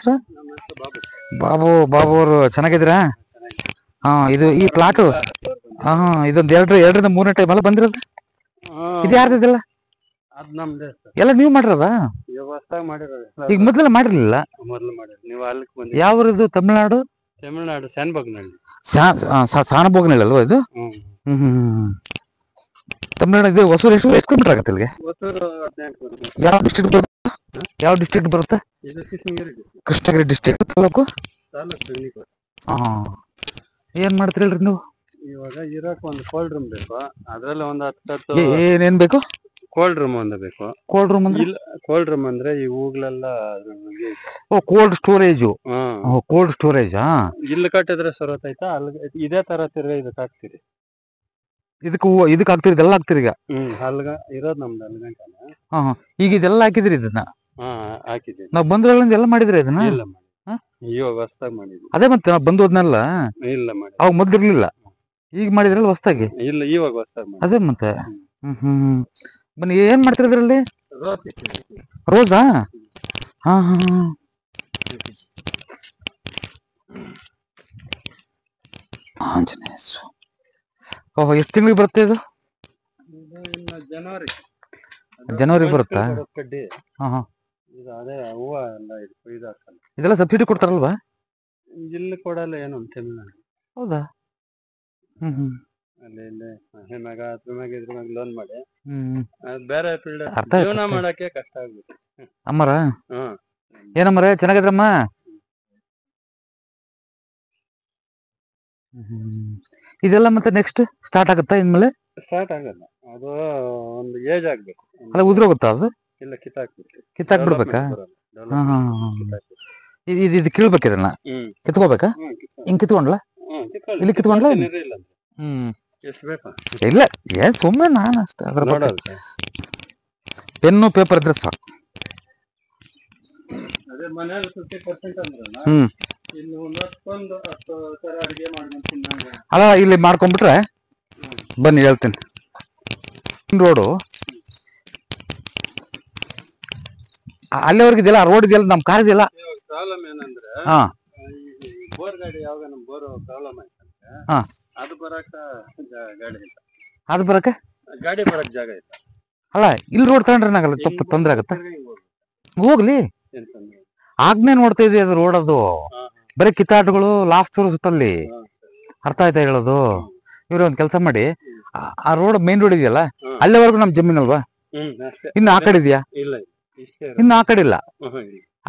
ಹೆಸರು? ನಮ್ಮ ಹೆಸರು ಬಾಬು. ಬಾಬು. ಬಾಬು ಅವರು ಚೆನ್ನಾಗಿದ್ದೀರಾ? ಹಾ, ಇದು ಈ ಪ್ಲಾಟು ಇದೊಂದು ಎರಡರಿಂದ ಮೂರನೇ ಟೈಮ್ ಅಲ್ಲ ಬಂದಿರೋದು. ಇದು ಯಾರ್ದಿಲ್ಲ? ಅದ್ ನಮ್ದೇ ಸರ್. ಎಲ್ಲ ನೀವು ಮಾಡಿರೋದಾ? ಹೊಸದಾಗಿ ಮಾಡಿರೋದು. ಈಗ ಮೊದಲೆಲ್ಲ ಮಾಡಿರ್ಲಿಲ್ಲ? ಮೊದಲು ಮಾಡಿರೋದು. ನೀವು ಅಲ್ಲಿಗೆ ಬಂದಿ? ಯಾವ ಊರಿದು? ತಮಿಳ್ನಾಡು? ತಮಿಳ್ನಾಡು ಸ್ಯಾನ್ಬಗ್ನಲ್ಲಿ. ಸಾನಬೋಗ್ನಲ್ಲಿ ಅಲ್ವಾ ಇದು? ತಮಿಳ್ನಾಡು. ಇದು ಹೊಸೂರು ಎಷ್ಟು ಕಿಲೋಮೀಟರ್ ಆಗುತ್ತೆ ಇಲ್ಲಿಗೆ? ಹೊಸೂರು 18 ಯಾವ ಡಿಸ್ಟ್ರಿಕ್ಟ್ ಬರುತ್ತೆ? ಯಾವ ಡಿಸ್ಟ್ರಿಕ್ಟ್ ಬರುತ್ತೆ? ಇದು ಕೃಷ್ಣಗಿರಿ. ಕೃಷ್ಣಗಿರಿ ಡಿಸ್ಟ್ರಿಕ್ಟ್. ತಾಲೂಕು? ತಾಲೂಕು. ಏನ್ ಮಾಡ್ತೀರಿ ಹೇಳ್ರಿ ನೀವು? ಇವಾಗ ಇರೋಕ್ ಒಂದು ಕೋಲ್ಡ್ ರೂಮ್ ಬೇಕು. ಅದ್ರಲ್ಲಿ ಒಂದು 10 ಏನೇನ್ ಬೇಕು? ಕೋಲ್ಡ್ ರೂಮ್ ಒಂದು ಬೇಕು. ಕೋಲ್ಡ್ ರೂಮ್ ಅಂದ್ರೆ? ಕೋಲ್ಡ್ ರೂಮ್ ಅಂದ್ರೆ ಈ ಹೂಗಳೆಲ್ಲ. Cold storage. Cold storage. ಇಲ್ಲಿ ಕಟ್ಟಿದ್ರೆ ಸರೋತೈತಾ? ಅಲ್ಲಿ ಇದೇ ತರ ತಿರ್ಗಾ ಇದಕ್ಕೆ ಹಾಕ್ತಿರಿ. ಇದಕ್ಕೆ ಹಾಕ್ತಿರಿ? ಇದೆಲ್ಲ ಹಾಕ್ತಿರಿ ಈಗ? ಅಲ್ಗ ಇರೋದು ನಮ್ದು ಅಲ್ಗಂಟಾನೆ. ಈಗ ಇದೆಲ್ಲ ಹಾಕಿದ್ರಿ ಇದನ್ನ? ಹಾಕಿದ್ದೀವಿ. ನಾವ್ ಬಂದ್ರಲ್ಲಿಂದ ಎಲ್ಲ ಮಾಡಿದ್ರಿ ಇದನ್ನ? ಇಲ್ಲ ಮಾಡಿ. ಇವಾಗ ಹೊಸದಾಗಿ ಮಾಡಿದ್ವಿ. ಅದೇ ಮತ್ತೆ ನಾವ್ ಬಂದು ಹೋದ್ನಲ್ಲ. ಇಲ್ಲ ಮಾಡಿ. ಅವಾಗ ಮೊದ್ಲಿರ್ಲಿಲ್ಲ, ಈಗ ಮಾಡಿದ್ರಲ್ಲ ಹೊಸದಾಗಿ? ಇಲ್ಲ, ಇವಾಗ ಹೊಸದಾಗಿ ಮಾಡಿ. ಅದೇ ಮತ್ತೆ. ಬನ್ನಿ, ಏನ್ ಮಾಡ್ತೀರಿ ಇದ್ರಲ್ಲಿ? ರೋಸಾ? ಹಾ ಹಾ. ಆಂಜನೇಯ. ಓಹೋ, ಎಷ್ಟು ತಿಂಗಳಿಗೆ ಬರುತ್ತೆ ಇದು? ಜನವರಿ ಬರುತ್ತಾ? ಕಡ್ಡಿ. ಇದು ಅದೇ ಹೂವ ಎಲ್ಲ ಇದೆಲ್ಲ ಸಬ್ಸಿಡಿ ಕೊಡ್ತಾರಲ್ವಾ? ಇಲ್ಲಿ ಕೊಡಲ್ಲ ಏನು ತಮಿಳ್ನಾಡು. ಹೌದಾ? ಅಲ್ಲಿ ಅದ್ರ ಮ್ಯಾಗ ಲೋನ್ ಮಾಡಿ ಬೇರೆ ಫೀಲ್ಡ್ ಜೀವನ ಮಾಡಕ್ಕೆ ಕಷ್ಟ ಆಗ್ಬಿಟ್ಟು. ಅಮ್ಮರ ಏನಮ್ಮರೇ, ಚೆನ್ನಾಗಿದ್ರಮ್ಮ? ಇದೆಲ್ಲ ಮತ್ತೆ ನೆಕ್ಸ್ಟ್ ಸ್ಟಾರ್ಟ್ ಆಗುತ್ತಾ ಇನ್ಮೇಲೆ? ಸ್ಟಾರ್ಟ್ ಆಗಲ್ಲ, ಅದು ಒಂದು ಏಜ್ ಆಗ್ಬೇಕು. ಅಲ್ಲ, ಉದ್ರೋಗುತ್ತಾ ಅದು? ಇಲ್ಲ, ಕಿತ್ತಾಕ್ಬಿಡ್ಬೇಕಾ? ಇದು ಕೀಳ್ಬೇಕು, ಇದನ್ನ ಕಿತ್ಕೋಬೇಕಾ? ಹಿಂಗ್ ಕಿತ್ಕೊಂಡ್ಲ? ಇಲ್ಲಿ ಕಿತ್ಕೊಂಡ್ಲ? ಎಷ್ಟು ಬೇಕಾ? ಇಲ್ಲ, ಏನ್ ಸುಮ್ಮನೆ ನಾನು ಅಷ್ಟೇ. ಅದ್ರ ಪೆನ್ನು ಪೇಪರ್ ಇದ್ರೆ ಸಾಕು. ಅದೇ ಮನೇಲಿ 50% ಅಂದ್ರಲ್ಲ, ಇಲ್ಲಿ ಒಂದು 10 ತರ ಅಡಿಗೆ ಮಾಡ್ಕೊಂಡು ಅಲ್ಲ, ಇಲ್ಲಿ ಮಾಡ್ಕೊಂಡ್ಬಿಟ್ರೆ ಬನ್ನಿ ಹೇಳ್ತೀನಿ. ರೋಡು ಅಲ್ಲಿವರೆಗೆ ಇದೆಯಲ್ಲ, ರೋಡ್ ಇದೆಯಲ್ಲ, ನಮ್ ಕಾರ್ ಇದೆಯಲ್ಲ. ಪ್ರಾಬ್ಲಮ್ ಏನಂದ್ರೆ, ಬೋರ್ ಗಾಡಿ ಯಾವಾಗ ನಮ್ ಬೋರ್ ಪ್ರಾಬ್ಲಮ್ ಆಯ್ತಂದ್ರೆ ಅದು ಬರಕ ಗಾಡಿ ಇಲ್ಲ. ಅದು ಬರಕ್ಕೆ ಗಾಡಿ ಬರಕ್ ಜಾಗ ಇಲ್ಲ. ಅಲ್ಲ, ಇಲ್ಲಿ ರೋಡ್ ತಗೊಂಡ್ರೆ ಏನಾಗಲ್ಲ, ತೊಂದ್ರೆ ಆಗತ್ತ? ಹೋಗ್ಲಿ, ಆಗ್ನೇ ನೋಡ್ತಾ ಇದೀವಿ. ಅದು ರೋಡ್, ಅದು ಬರೀ ಕಿತ್ತಾಟಗಳು ಲಾಸ್ಟ್ ತೋರಿಸುತ್ತಲ್ಲಿ. ಅರ್ಥ ಆಯ್ತಾ ಹೇಳೋದು? ಇವ್ರು ಒಂದ್ ಕೆಲಸ ಮಾಡಿ, ಆ ರೋಡ್ ಮೇನ್ ರೋಡ್ ಇದೆಯಲ್ಲ, ಅಲ್ಲಿವರೆಗೂ ನಮ್ ಜಮೀನಲ್ವಾ? ಇನ್ನು ಆ ಕಡೆ ಇದೆಯಾ? ಇನ್ನು ಆ ಕಡೆ ಇಲ್ಲ.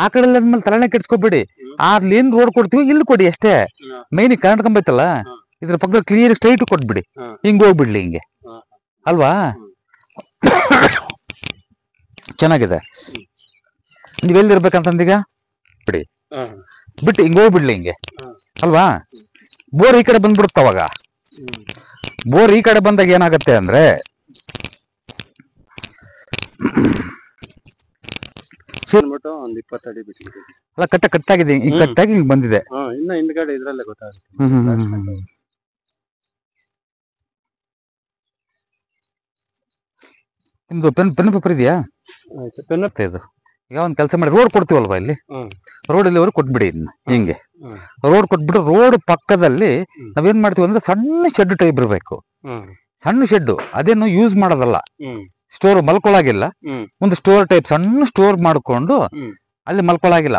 ಆ ಕಡೆ ಆದ್ಮೇಲೆ ತಲೆನೇ ಕೆಡ್ಸ್ಕೊಬೇಡಿ. ಅಲ್ಲಿ ಏನ್ ರೋಡ್ ಕೊಡ್ತೀವಿ ಇಲ್ಲಿ ಕೊಡಿ ಅಷ್ಟೇ. ಮೈನ್ ಕರೆಂಟ್ ಕಂಬ ಐತಲ್ಲ, ಇದ್ರ ಪಕ್ಕ ಕ್ಲಿಯರ್ ಸ್ಟ್ರೈಟ್ ಕೊಟ್ಬಿಡಿ. ಹಿಂಗ್ ಹೋಗ್ಬಿಡ್ಲಿ, ಹಿಂಗೆ ಅಲ್ವಾ? ಚೆನ್ನಾಗಿದೆ. ನೀವೆಲ್ಲಿರ್ಬೇಕಂತಂದೀಗ ಬಿಡಿ, ಬಿಟ್ಟು ಹಿಂಗ್ ಹೋಗ್ಬಿಡ್ಲಿ, ಹಿಂಗೆ ಅಲ್ವಾ? ಬೋರ್ ಈ ಕಡೆ ಬಂದ್ಬಿಡುತ್ತ. ಅವಾಗ ಬೋರ್ ಈ ಕಡೆ ಬಂದಾಗ ಏನಾಗತ್ತೆ ಅಂದ್ರೆ, ಒಂದು 20 ಅಡಿ ಬಿಟ್ಟಿದೆ. ಅಲ್ಲ, ಕಟ್ಟಾಗಿದೆ, ಈಗ ಕಟ್ಟಾಗಿ ಹಿಂಗ್ ಬಂದಿದೆ. ಇನ್ನ ಹಿಂದ್ಗಡೆ ಇದ್ರಲ್ಲೇ ಗೊತ್ತಾಗುತ್ತೆ. ನಿಮ್ದು ಪೆನ್ ಪೇಪರ್ ಇದೆಯಾ? ಇದು ಈಗ ಒಂದ್ ಕೆಲಸ ಮಾಡಿ, ರೋಡ್ ಕೊಡ್ತೀವಲ್ವಾ ಇಲ್ಲಿ, ರೋಡ್ ಇಲ್ಲಿವರೆಗೂ ಕೊಟ್ಬಿಡಿ. ಇದನ್ನ ಹಿಂಗೆ ರೋಡ್ ಕೊಟ್ಬಿಟ್ಟು, ರೋಡ್ ಪಕ್ಕದಲ್ಲಿ ನಾವೇನ್ ಮಾಡ್ತೀವಿ ಅಂದ್ರೆ, ಸಣ್ಣ ಶೆಡ್ ಟೈಪ್ ಇರ್ಬೇಕು. ಸಣ್ಣ ಶೆಡ್, ಅದೇನು ಯೂಸ್ ಮಾಡೋದಲ್ಲ, ಸ್ಟೋರ್ ಮಲ್ಕೊಳಾಗಿಲ್ಲ. ಒಂದು ಸ್ಟೋರ್ ಟೈಪ್ ಸಣ್ಣ ಸ್ಟೋರ್ ಮಾಡ್ಕೊಂಡು ಅಲ್ಲಿ ಮಲ್ಕೊಳಾಗಿಲ್ಲ,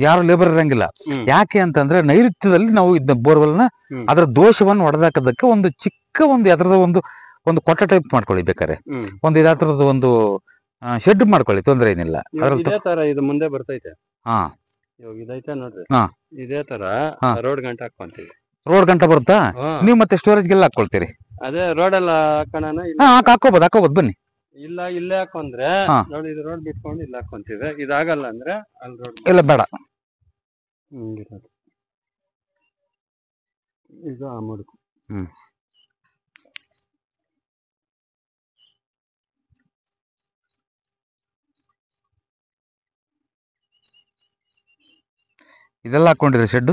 ಯಾರು ಲೇಬರ್ ಇರಂಗಿಲ್ಲ. ಯಾಕೆ ಅಂತಂದ್ರೆ, ನೈಋತ್ಯದಲ್ಲಿ ನಾವು ಇದ್ದ ಬೋರ್ವೆಲ್ನ ಅದರ ದೋಷವನ್ನು ಹೊಡೆದಾಕೋದಕ್ಕೆ ಒಂದು ಚಿಕ್ಕ ಒಂದು ಎದರದ ಒಂದು ಕೊಟ್ಟ ಟೈಪ್ ಮಾಡ್ಕೊಳ್ಳಿ. ಬೇಕಾರೆ ಒಂದು ಇದಾದ್ರದ್ದು ಒಂದು ಶೆಡ್ ಮಾಡ್ಕೊಳ್ಳಿ, ತೊಂದ್ರೆ ಏನಿಲ್ಲ. ಇದೇ ತರ ಇದು ಮುಂದೆ ಬರ್ತೈತೆ. ಇವಾಗ ಇದೈತೆ ನೋಡ್ರಿ, ಇದೇ ತರ ರೋಡ್ ಗಂಟೆ ಹಾಕೊಂತೀವಿ. ರೋಡ್ ಗಂಟೆ ಬರುತ್ತಾ? ನೀವು ಮತ್ತೆ ಸ್ಟೋರೇಜ್ಗೆಲ್ಲ ಹಾಕೊಳ್ತೀರಿ? ಅದೇ ರೋಡ್ ಎಲ್ಲ ಹಾಕೋಬಹುದು, ಬನ್ನಿ. ಇಲ್ಲ, ಇಲ್ಲೇ ಹಾಕೊಂಡ್ರೆ ನೋಡಿ, ಇದು ರೋಡ್ ಬಿಟ್ಕೊಂಡು ಇಲ್ಲಿ ಹಾಕೊಂತೀವಿ. ಇದಾಗಲ್ಲ ಅಂದ್ರೆ ಅಲ್ಲಿ ರೋಡ್ ಇಲ್ಲ, ಬೇಡ. ಇದು ಆ ಮುಡುಕು. ಇದೆಲ್ಲ ಹಾಕೊಂಡಿರಿ ಶೆಡ್?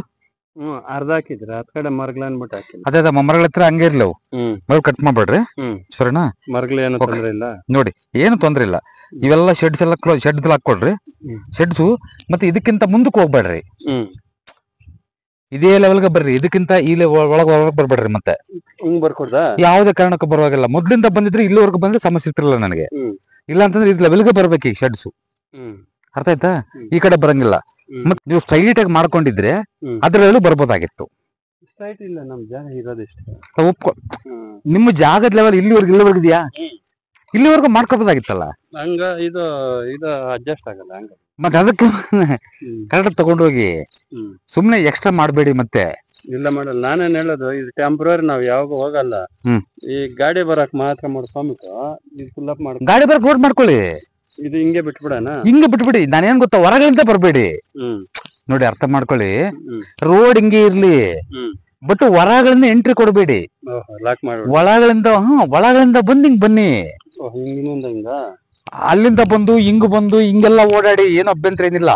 ಅರ್ಧ ಹಾಕಿದ್ರ ಆ ಕಡೆ ಮರಗ್ಲ ಅನ್ಬಿಟ್ಟು ಹಾಕಿಲ್ಲ. ಅದೇ ಮರಗಳ ಹತ್ರ ಹಂಗೆ ಇರ್ಲಿ ಅವು ಮರ ಕಟ್ ಮಾಡ್ಬೇಡ್ರಿ. ಸರಿನಾ? ಮರಗಳು ಏನು ತೊಂದ್ರೆ ಇಲ್ಲ ನೋಡಿ, ಏನು ತೊಂದ್ರೆ ಇಲ್ಲ. ಇವೆಲ್ಲ ಶೆಡ್ಸ್ ಎಲ್ಲ ಶೆಡ್ ಹಾಕೊಡ್ರಿ. ಶೆಡ್ಸು ಮತ್ತೆ ಇದಕ್ಕಿಂತ ಮುಂದಕ್ಕೆ ಹೋಗ್ಬೇಡ್ರಿ. ಇದೇ ಲೆವೆಲ್ಗೆ ಬರ್ರಿ, ಇದಕ್ಕಿಂತ ಇಲ್ಲಿ ಒಳಗ ಬರ್ಬೇಡ್ರಿ. ಮತ್ತೆ ಹಿಂಗ್ ಬರ್ಕೊಡ್ದ ಯಾವುದೇ ಕಾರಣಕ್ಕೂ ಬರುವಾಗಿಲ್ಲ. ಮೊದ್ಲಿಂದ ಬಂದಿದ್ರೆ ಇಲ್ಲಿವರೆಗೂ ಬಂದ್ರೆ ಸಮಸ್ಯೆ ಇರ್ತಿರಲ್ಲ ನನಗೆ. ಇಲ್ಲ ಅಂತಂದ್ರೆ ಇದು ಲೆವೆಲ್ಗೆ ಬರ್ಬೇಕು ಈ ಶೆಡ್ಸು. ಅರ್ಥ ಆಯ್ತಾ? ಈ ಕಡೆ ಬರಂಗಿಲ್ಲ. ಮತ್ ನೀವು ಸ್ಟ್ರೈಟ್ ಆಗಿ ಮಾಡ್ಕೊಂಡಿದ್ರೆ ಅದ್ರಲ್ಲೂ ಬರ್ಬೋದಾಗಿತ್ತು. ಸ್ಟ್ರೈಟ್ ಇಲ್ಲ, ನಮ್ ಜಾಗ ಇರೋದಿಷ್ಟ. ಒಪ್ಕೊ, ನಿಮ್ಮ ಜಾಗದ ಲೆವೆಲ್ ಇಲ್ಲಿವರೆಗೂ ಇದೆಯಾ? ಇಲ್ಲಿವರೆಗೂ ಮಾಡ್ಕೋಬೋದಾಗಿತ್ತಲ್ಲ. ಹಂಗ ಇದು ಅಡ್ಜಸ್ಟ್ ಆಗಲ್ಲ. ಹಂಗ ಮತ್ತೆ ಅದಕ್ಕೆ ಕರೆಕ್ಟ್ ತಗೊಂಡೋಗಿ ಸುಮ್ನೆ ಎಕ್ಸ್ಟ್ರಾ ಮಾಡ್ಬೇಡಿ. ಮತ್ತೆ ಇಲ್ಲ ಮಾಡಲ್ಲ. ನಾನೇನ್ ಹೇಳೋದು, ಇದು ಟೆಂಪ್ರರಿ ನಾವ್ ಯಾವಾಗ ಹೋಗಲ್ಲ. ಈ ಗಾಡಿ ಬರಕ್ ಮಾತ್ರ ಮಾಡ್ಕೊಂಬಿಟ್ಟು ಇದು ಫುಲ್ ಅಪ್ ಮಾಡ. ಗಾಡಿ ಬರಕ್ ರೋಡ್ ಮಾಡ್ಕೊಳ್ಳಿ. ಇದು ಹಿಂಗೆ ಬಿಟ್ಬಿಡಣ. ಹಿಂಗೆ ಬಿಟ್ಬಿಡಿ. ನಾನೇನ್ ಗೊತ್ತಾ, ಹೊರಗಳಿಂದ ಬರ್ಬೇಡಿ. ನೋಡಿ, ಅರ್ಥ ಮಾಡ್ಕೊಳ್ಳಿ. ರೋಡ್ ಹಿಂಗೆ ಇರ್ಲಿ, ಬಟ್ ಹೊರಗಳಿಂದ ಎಂಟ್ರಿ ಕೊಡ್ಬೇಡಿ. ಲಾಕ್ ಮಾಡ್ಬೇಡಿ. ಒಳಗಳಿಂದ ಬಂದ್ ಹಿಂಗ್ ಬನ್ನಿ. ಅಲ್ಲಿಂದ ಬಂದು ಹಿಂಗೆಲ್ಲ ಓಡಾಡಿ ಏನು ಅಭ್ಯಂತರ ಏನಿಲ್ಲ,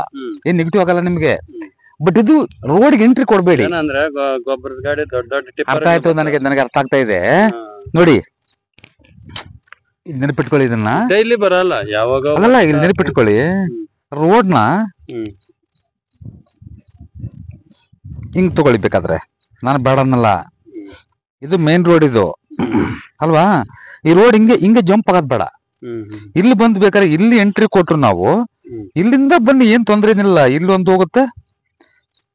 ಏನ್ ನೆಗೆಟಿವ್ ಆಗಲ್ಲ ನಿಮ್ಗೆ. ಬಟ್ ಇದು ರೋಡ್ಗೆ ಎಂಟ್ರಿ ಕೊಡ್ಬೇಡಿ. ಏನಂದ್ರೆ ಗೊಬ್ಬರದ ಗಾಡಿ ದೊಡ್ಡ ದೊಡ್ಡ ಅರ್ಥ ಆಯ್ತು ನನಗೆ ಅರ್ಥ ಆಗ್ತಾ ಇದೆ. ನೋಡಿ, ನೆನಪಿಟ್ಕೊಳ್ಳಿ ಇದನ್ನ. ಡೈಲಿ ಬರಲ್ಲ, ಯಾವಾಗ ಅಲ್ಲ, ಇಲ್ಲಿ ನೆನಪಿಟ್ಕೊಳ್ಳಿ. ರೋಡ್ನ ಹಿಂಗ್ ತಗೊಳ್ಬೇಕಾದ್ರೆ ನಾನು ಬೇಡ ಅನ್ನಲ್ಲ. ಇದು ಮೇನ್ ರೋಡ್ ಇದು ಅಲ್ವಾ? ಈ ರೋಡ್ ಹಿಂಗೆ ಜಂಪ್ ಆಗೋದ್ ಬೇಡ. ಇಲ್ಲಿ ಬಂದ್ ಬೇಕಾದ್ರೆ ಇಲ್ಲಿ ಎಂಟ್ರಿ ಕೊಟ್ರು ನಾವು, ಇಲ್ಲಿಂದ ಬನ್ನಿ, ಏನ್ ತೊಂದ್ರೆ ಏನಿಲ್ಲ. ಇಲ್ಲಿ ಒಂದು ಹೋಗುತ್ತೆ,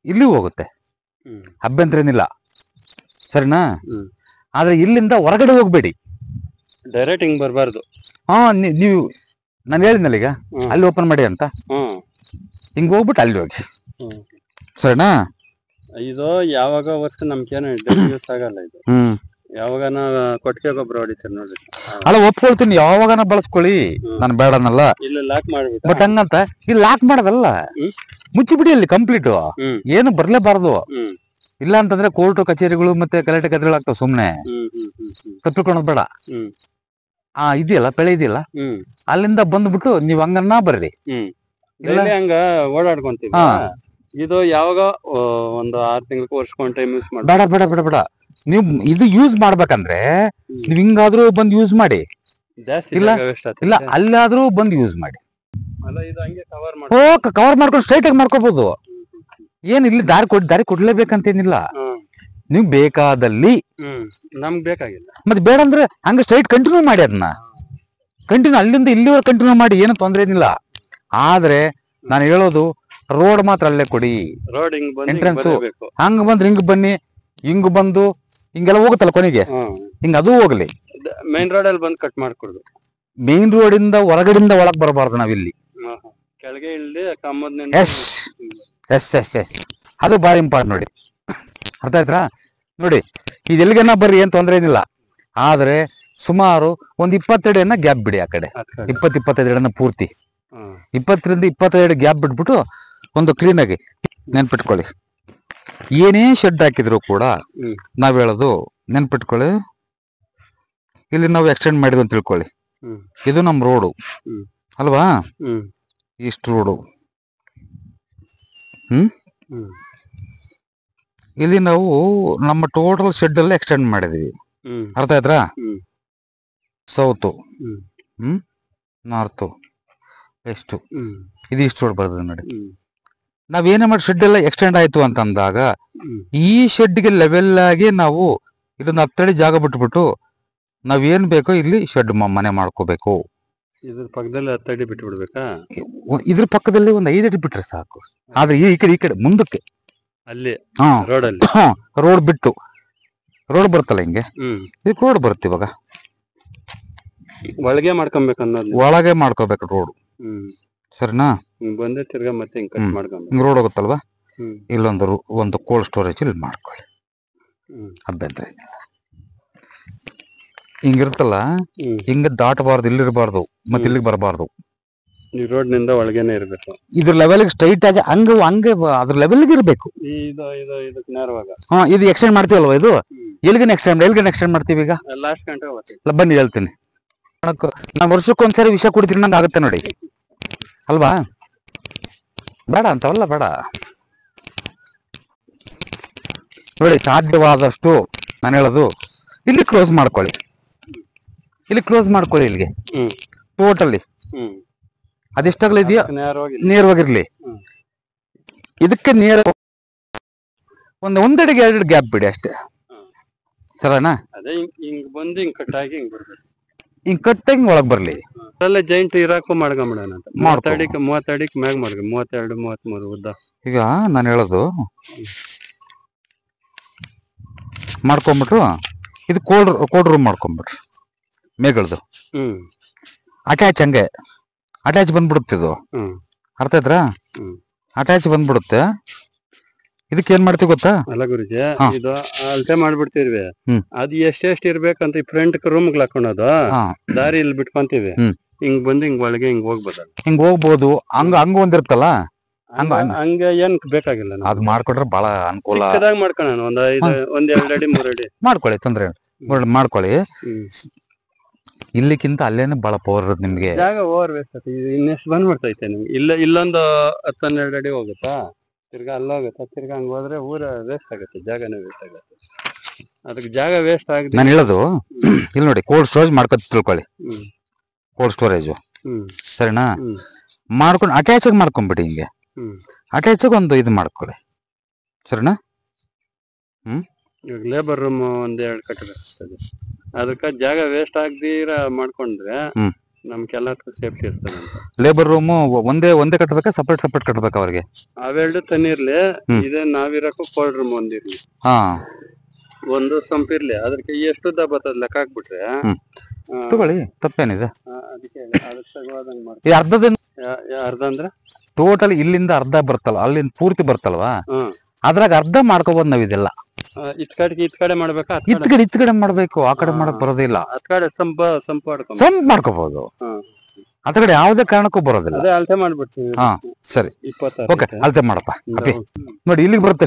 ಇಲ್ಲಿ ಹೋಗುತ್ತೆ, ಅಭ್ಯಂತರ ಏನಿಲ್ಲ. ಸರಿನಾ? ಆದ್ರೆ ಇಲ್ಲಿಂದ ಹೊರಗಡೆ ಹೋಗ್ಬೇಡಿ. ಡೈರೆಕ್ಟ್ ಹಿಂಗ್ ಬರ್ಬಾರ್ದು. ನೀವು ನಾನು ಹೇಳಿದ್ನಲ್ಲ ಈಗ, ಅಲ್ಲಿ ಓಪನ್ ಮಾಡಿ ಅಂತ. ಹಿಂಗ್ ಹೋಗ್ಬಿಟ್ಟು ಅಲ್ಲಿ ಹೋಗಿ. ಸರಿನಾ? ಇದು ಯಾವಾಗ ವರ್ಷ ನಮ್ಗೇನು ಯೂಸ್ ಆಗಲ್ಲ. ಇದು ಯಾವಾಗ ಕೊಟ್ಟಿಗೆ ಗೊಬ್ಬರ ಹೊಡಿತೀರಿ ನೋಡ್ರಿ. ಅಲ್ಲ, ಒಪ್ಕೊಳ್ತೀನಿ, ಯಾವಾಗನ ಬಳಸ್ಕೊಳ್ಳಿ, ನಾನು ಬೇಡ ಅನ್ನಲ್ಲ. ಇಲ್ಲ ಲಾಕ್ ಮಾಡ್ಬೇಕು. ಬಟ್ ಹಂಗಂತ ಇಲ್ಲಿ ಲಾಕ್ ಮಾಡೋದಲ್ಲ, ಮುಚ್ಚಿಬಿಡಿ ಅಲ್ಲಿ ಕಂಪ್ಲೀಟ್. ಏನು ಬರ್ಲೇಬಾರ್ದು. ಇಲ್ಲ ಅಂತಂದ್ರೆ ಕೋರ್ಟ್ ಕಚೇರಿಗಳು ಮತ್ತೆ ಗಲಾಟೆ ಕಥೆಗಳಾಗ್ತಾವ. ಸುಮ್ನೆ ತಪ್ಪಿಕೊಳ್ಳೋದು ಬೇಡ. ಇದೆಯಲ್ಲ, ಬೆಳೆ ಇದೆಯಲ್ಲ, ಅಲ್ಲಿಂದ ಬಂದ್ಬಿಟ್ಟು ನೀವ್ ಹಂಗನ್ನ ಬರ್ರಿ. ಹಂಗ ಓಡಾಡ್ಕೊಂತೀವಿ. ಇದು ಯಾವಾಗ ಒಂದು 6 ತಿಂಗಳಿಗೆ ವರ್ಷಕೊಂಡ್ ಟೈಮ್ ಯೂಸ್ ಮಾಡಿ. ಬೇಡ ಬೇಡ ಬೇಡ ಬೇಡ. ನೀವು ಇದು ಯೂಸ್ ಮಾಡ್ಬೇಕಂದ್ರೆ ನೀವ್ ಹಿಂಗಾದ್ರೂ ಬಂದ್ ಯೂಸ್ ಮಾಡಿ. ಇಲ್ಲ ಇಲ್ಲ, ಅಲ್ಲಾದ್ರೂ ಬಂದ್ ಯೂಸ್ ಮಾಡಿ. ಕವರ್ ಮಾಡ್ಕೊಂಡು ಸ್ಟ್ರೈಟ್ ಆಗಿ ಮಾಡ್ಕೋಬಹುದು. ಏನ್ ಇಲ್ಲಿ ದಾರಿ ಕೊಡ್ಲೇಬೇಕಂತೇನಿಲ್ಲ. ನೀವ್ ಬೇಕಾದಲ್ಲಿ. ನಮ್ಗ್ ಬೇಕಾಗಿಲ್ಲ. ಮತ್ತೆ ಬೇಡ ಅಂದ್ರೆ ಹಂಗ ಸ್ಟ್ರೈಟ್ ಕಂಟಿನ್ಯೂ ಮಾಡಿ. ಅದನ್ನ ಕಂಟಿನ್ಯೂ ಅಲ್ಲಿಂದ ಇಲ್ಲಿವರೆಗೆ ಕಂಟಿನ್ಯೂ ಮಾಡಿ, ಏನು ತೊಂದ್ರೆ ಏನಿಲ್ಲ. ಆದ್ರೆ ನಾನು ಹೇಳೋದು, ರೋಡ್ ಮಾತ್ರ ಅಲ್ಲೇ ಕೊಡಿ. ರೋಡ್ ಎಂಟ್ರೆನ್ಸ್ ಹಂಗ ಬಂದ್ರೆ ಹಿಂಗ್ ಬನ್ನಿ, ಹಿಂಗ್ ಬಂದು ಹಿಂಗೆಲ್ಲ ಹೋಗುತ್ತಲ್ಲ ಕೊನೆಗೆ, ಹಿಂಗ ಅದು ಹೋಗ್ಲಿ. ಮೇನ್ ರೋಡ್ ಅಲ್ಲಿ ಬಂದು ಕಟ್ ಮಾಡ್ಕೊಡುದು. ಮೇನ್ ರೋಡ್ ಇಂದ ಹೊರಗಡೆಯಿಂದ ಒಳಗ್ ಬರಬಾರ್ದು ನಾವಿಲ್ಲಿ. ಕೆಳಗೆ ಇಳ್ಳಿ ಕಮ್ಮದ್ನಿಂದ. ಎಸ್ ಎಸ್ ಎಸ್ ಎಸ್, ಅದು ಬಾರಿ ಇಂಪಾರ್ಟೆಂಟ್. ನೋಡಿ, ಅರ್ಥ ಆಯ್ತಾ? ನೋಡಿ, ಇದೆಲ್ಲಿಗನ್ನ ಬರ್ರಿ, ಏನ್ ತೊಂದ್ರೆ ಏನಿಲ್ಲ. ಆದ್ರೆ ಸುಮಾರು ಒಂದ್ 20 ಅಡಿಯನ್ನ ಗ್ಯಾಪ್ ಬಿಡಿ. ಆ ಕಡೆ 20-25 ಅಡಿಯನ್ನ ಪೂರ್ತಿ 20-25 ಗ್ಯಾಪ್ ಬಿಟ್ಬಿಟ್ಟು ಒಂದು ಕ್ಲೀನ್ ಆಗಿ ನೆನ್ಪಿಟ್ಕೊಳ್ಳಿ. ಏನೇ ಶೆಡ್ ಹಾಕಿದ್ರು ಕೂಡ ನಾವ್ ಹೇಳೋದು ನೆನ್ಪಿಟ್ಕೊಳ್ಳಿ, ಇಲ್ಲಿ ನಾವು ಎಕ್ಸ್ಟೆಂಡ್ ಮಾಡಿದ್ವಿ ಅಂತ ತಿಳ್ಕೊಳ್ಳಿ. ಇದು ನಮ್ ರೋಡು ಅಲ್ವಾ? ಇಷ್ಟು ರೋಡು. ಇಲ್ಲಿ ನಾವು ನಮ್ಮ ಟೋಟಲ್ ಶೆಡ್ ಅಲ್ಲಿ ಎಕ್ಸ್ಟೆಂಡ್ ಮಾಡಿದೀವಿ. ಅರ್ಥ ಆಯ್ತಾ? ಸೌತ್, ನಾರ್ತ್, ವೆಸ್ಟ್, ಇದು ಇಷ್ಟು ರೋಡ್ ಬರ್ತದೆ ನೋಡಿ. ನಾವೇನೇ ಮಾಡಿ ಶೆಡ್ ಎಲ್ಲ ಎಕ್ಸ್ಟೆಂಡ್ ಆಯ್ತು ಅಂತಂದಾಗ ಈ ಶೆಡ್ಗೆ ಲೆವೆಲ್ ಆಗಿ ನಾವು ಇದನ್ನ 10 ಅಡಿ ಜಾಗ ಬಿಟ್ಬಿಟ್ಟು ನಾವೇನ್ ಬೇಕೋ ಇಲ್ಲಿ ಶೆಡ್ ಮನೆ ಮಾಡ್ಕೋಬೇಕು. ಇದ್ರ ಪಕ್ಕದಲ್ಲಿ 10 ಅಡಿ ಬಿಟ್ಟು ಬಿಡ್ಬೇಕಾ? ಇದ್ರ ಪಕ್ಕದಲ್ಲಿ ಒಂದು 5 ಅಡಿ ಬಿಟ್ರೆ ಸಾಕು. ಆದ್ರೆ ಈ ಕಡೆ ಮುಂದಕ್ಕೆ ಅಲ್ಲಿ ರೋಡ್ ಬಿಟ್ಟು, ರೋಡ್ ಬರುತ್ತಲ್ಲ ಹಿಂಗೆ, ಇದಕ್ಕೆ ರೋಡ್ ಬರುತ್ತೆ. ಇವಾಗ ಒಳಗೆ ಮಾಡ್ಕೊಬೇಕು ಅನ್ನೋದು, ಒಳಗೆ ಮಾಡ್ಕೋಬೇಕು ರೋಡ್. ಸರಿನಾ? ಬಂದೆ ತಿರ್ಗಾ ಮತ್ತೆ ಹಿಂಗ್ ಕಟ್ ಮಾಡ್ಕೊಂಡು ಹಿಂಗ್ ರೋಡ್ ಹೋಗುತ್ತಲ್ವಾ, ಇಲ್ಲೊಂದು ಕೋಲ್ಡ್ ಸ್ಟೋರೇಜ್ ಇಲ್ಲಿ ಮಾಡ್ಕೊಳ್ಳಿ. ಅಭ್ಯಂತರ ಏನಿಲ್ಲ. ಹಿಂಗಿರುತ್ತಲ್ಲ, ಹಿಂಗ ದಾಟಬಾರ್ದು, ಇಲ್ಲಿರಬಾರ್ದು, ಮತ್ತೆ ಇಲ್ಲಿಗೆ ಬರಬಾರ್ದು. ಈ ರೋಡ್ ನಿಂದ ಒಳಗೇನೆ ಇರ್ಬೇಕು. ಇದ್ರ ಲೆವೆಲ್ಗೆ ಸ್ಟ್ರೈಟ್ ಆಗಿ ಹಂಗೆ ಅದ್ರ ಲೆವೆಲ್ಗೆ ಇರ್ಬೇಕು. ಇದು ಎಕ್ಸ್ಟೆಂಡ್ ಮಾಡ್ತೀವಲ್ವಾ? ಇದು ಎಲ್ಲಿಗೆ ಎಕ್ಸ್ಟೆಂಡ್ ಮಾಡ್ತೀವಿ ಈಗ? ಲಾಸ್ಟ್ ಗಂಟೆ ಬನ್ನಿ ಹೇಳ್ತೀನಿ. ನಾನು ವರ್ಷಕ್ಕೊಂದ್ಸರಿ ವಿಷ ಕುಡಿತೀನಿ ನಂಗೆ ಆಗುತ್ತೆ ನೋಡಿ, ಅಲ್ವಾ? ಬೇಡ ಅಂತವಲ್ಲ, ಬೇಡ. ನೋಡಿ ಸಾಧ್ಯವಾದಷ್ಟು ನಾನು ಹೇಳೋದು ಇಲ್ಲಿ ಕ್ಲೋಸ್ ಮಾಡ್ಕೊಳ್ಳಿ, ಇಲ್ಲಿಗೆ ಟೋಟಲಿ ಅದೆಷ್ಟಾಗಲಿದೆಯಾ ನೇರವಾಗಿರ್ಲಿ. ಇದಕ್ಕೆ ನೇರ ಒಂದೆಡೆಗೆ 2 ಗ್ಯಾಪ್ ಬಿಡಿ ಅಷ್ಟೇ, ಸರಿನಾ? ಅದೇ ಹಿಂಗ್ ಬಂದು ಹಿಂಗ್ ಕಟ್ಟಾಗಿ ಹಿಂಗ್ ಬರ್ಬೇಕು, ಹಿಂಗ್ ಕಟ್ಟಾಗಿ ಒಳಗ್ ಬರ್ಲಿ. ಅಲ್ಲೇ ಜೈಂಟ್ ಇರಾಕು ಮಾಡ್ಕೊಂಬಿಡೋಣ ಅಂತ. 30 ಅಡಿಗೆ ಮ್ಯಾಗ ಮಾಡ್ಕೊ, 32 33 ಉದ್ದ. ಈಗ ನಾನು ಹೇಳೋದು ಮಾಡ್ಕೊಂಬಿಟ್ರು, ಇದು ಕೋಲ್ಡ್ ರೂಮ್ ಮಾಡ್ಕೊಂಬಿಟ್ರಿ ಮೇಗಳದು. ಅಟ್ಯಾಚ್ ಹಂಗೆ ಅಟ್ಯಾಚ್ ಬಂದ್ಬಿಡುತ್ತೆ ಇದು, ಅರ್ಥ ಆಯ್ತಾ? ಅಟ್ಯಾಚ್ ಬಂದ್ಬಿಡುತ್ತೆ. ಇದಕ್ಕೆ ಏನ್ ಮಾಡ್ತೀವಿ ಗೊತ್ತಾ? ಅಲ್ಲ ಗುರುಜಿ, ಇದು ಅಳತೆ ಮಾಡ್ಬಿಡ್ತೀವಿ. ಅದು ಎಷ್ಟೆಷ್ಟು ಇರ್ಬೇಕಂತ ಫ್ರಂಟ್ ರೂಮ್ ಹಾಕೋಣದು, ದಾರಿ ಇಲ್ಲಿ ಬಿಟ್ಕೊಂತೀವಿ. ಹಿಂಗ್ ಬಂದು ಹಿಂಗ್ ಒಳಗೆ ಹಿಂಗ್ ಹೋಗ್ಬೋದಲ್ಲ, ಹಿಂಗ್ ಹೋಗ್ಬೋದು. ಹಂಗ ಒಂದಿರ್ತಲ್ಲ, ಹಂಗ ಏನ್ ಬೇಕಾಗಿಲ್ಲ. ಅದ್ ಮಾಡ್ಕೊಟ್ರೆ ಬಹಳ ಅನುಕೂಲ. ಮಾಡ್ಕೋಣ, ಒಂದ್ 2 ಅಡಿ 3 ಅಡಿ ಮಾಡ್ಕೊಳ್ಳಿ, ತೊಂದ್ರೆ ಮಾಡ್ಕೊಳ್ಳಿ. ಇಲ್ಲಿಕ್ಕಿಂತ ಅಲ್ಲೇನೆ ಬಹಳ ಪವರ್ ಇರುತ್ತೆ ನಿಮ್ಗೆ. ಜಾಗ ಓವರ್ ವೇಸ್ಟ್ ಆಗುತ್ತೆ. ಇನ್ನೆಷ್ಟು ಬಂದ್ಬಿಡ್ತೈತೆ ನಿಮ್ಗೆ. ಇಲ್ಲೊಂದು 10-12 ಅಡಿ ಹೋಗುತ್ತಾ, ತಿರ್ಗಾ ಅಲ್ಲೋಗುತ್ತಾ, ತಿರ್ಗಾ ಹಂಗ ಹೋದ್ರೆ ಊರ ವೇಸ್ಟ್ ಆಗುತ್ತೆ, ಜಾಗನೇ ವೇಸ್ಟ್ ಆಗುತ್ತೆ. ಅದಕ್ಕೆ ಜಾಗ ವೇಸ್ಟ್ ಆಗಿದೆ. ನಾನು ಹೇಳೋದು ಇಲ್ಲಿ ನೋಡಿ, ಕೋಲ್ಡ್ ಸ್ಟೋರೇಜ್ ಮಾಡ್ಕೊ ತಿಳ್ಕೊಳ್ಳಿ. ಕೋಲ್ಡ್ ಸ್ಟೋರೇಜ್ ಸರಿನಾ? ಮಾಡ್ಕೊಂಡು ಅಟ್ಯಾಚ್ ಆಗಿ ಮಾಡ್ಕೊಂಡ್ಬಿಡಿ. ಹಿಂಗೆ ಅಟ್ಯಾಚ್ ಆಗಿ ಒಂದು ಇದು ಮಾಡ್ಕೊಳ್ಳಿ, ಸರಿನಾ? ಇವಾಗ ಲೇಬರ್ ರೂಮ್ 1-2 ಕಟ್ಟಬೇಕಾಗ್ತದೆ. ಅದಕ್ಕೆ ಜಾಗ ವೇಸ್ಟ್ ಆಗದಿರ ಮಾಡ್ಕೊಂಡ್ರೆ ನಮ್ಗೆಲ್ಲದಕ್ಕೂ ಸೇಫ್ಟಿ ಇರ್ತದೆ ಅಂತ. ಲೇಬರ್ ರೂಮ್ ಒಂದೇ ಕಟ್ಟಬೇಕಾ, ಸಪರೇಟ್ ಕಟ್ಟಬೇಕಾ ಅವ್ರಿಗೆ? ಅವೆರಡು ತನ್ನಿರ್ಲಿ, ಇದೇ ನಾವಿರಕ್ಕೂ ಕೋಲ್ಡ್ ರೂಮ್ ಒಂದಿರ್ಲಿ, ಒಂದು ಸಂಪಿರ್ಲಿ. ಅದಕ್ಕೆ ಎಷ್ಟು ಉದ್ದ ಬರ್ತದೆ ಲೆಕ್ಕ ಹಾಕ್ಬಿಟ್ರೆ ತಗೊಳ್ಳಿ, ತಪ್ಪೇನಿದೆ. ಅದಕ್ಕೆ ಅರ್ಧ ಅಂದ್ರೆ ಟೋಟಲ್ ಇಲ್ಲಿಂದ ಅರ್ಧ ಬರ್ತಲ್ಲ, ಅಲ್ಲಿಂದ ಪೂರ್ತಿ ಬರ್ತಲ್ವಾ, ಅದ್ರಾಗ ಅರ್ಧ ಮಾಡ್ಕೋಬಹುದು ನಾವ್. ಇದೆಲ್ಲ ಇತ್ ಕಡೆ ಮಾಡ್ಬೇಕಾ? ಇತ್ ಕಡೆ ಮಾಡ್ಬೇಕು, ಆ ಕಡೆ ಮಾಡಕ್ ಬರೋದಿಲ್ಲ. ಸಂಪ್ ಮಾಡ್ಕೋಬಹುದು, ಆ ಕಡೆ ಯಾವ್ದೇ ಕಾರಣಕ್ಕೂ ಬರೋದಿಲ್ಲ. ಅಳತೆ ಮಾಡ್ಬಿಡ್ತೀವಿ. ಸರಿ, ಓಕೆ, ಅಳತೆ ಮಾಡಪ್ಪ. ನೋಡಿ ಇಲ್ಲಿಗೆ ಬರುತ್ತೆ.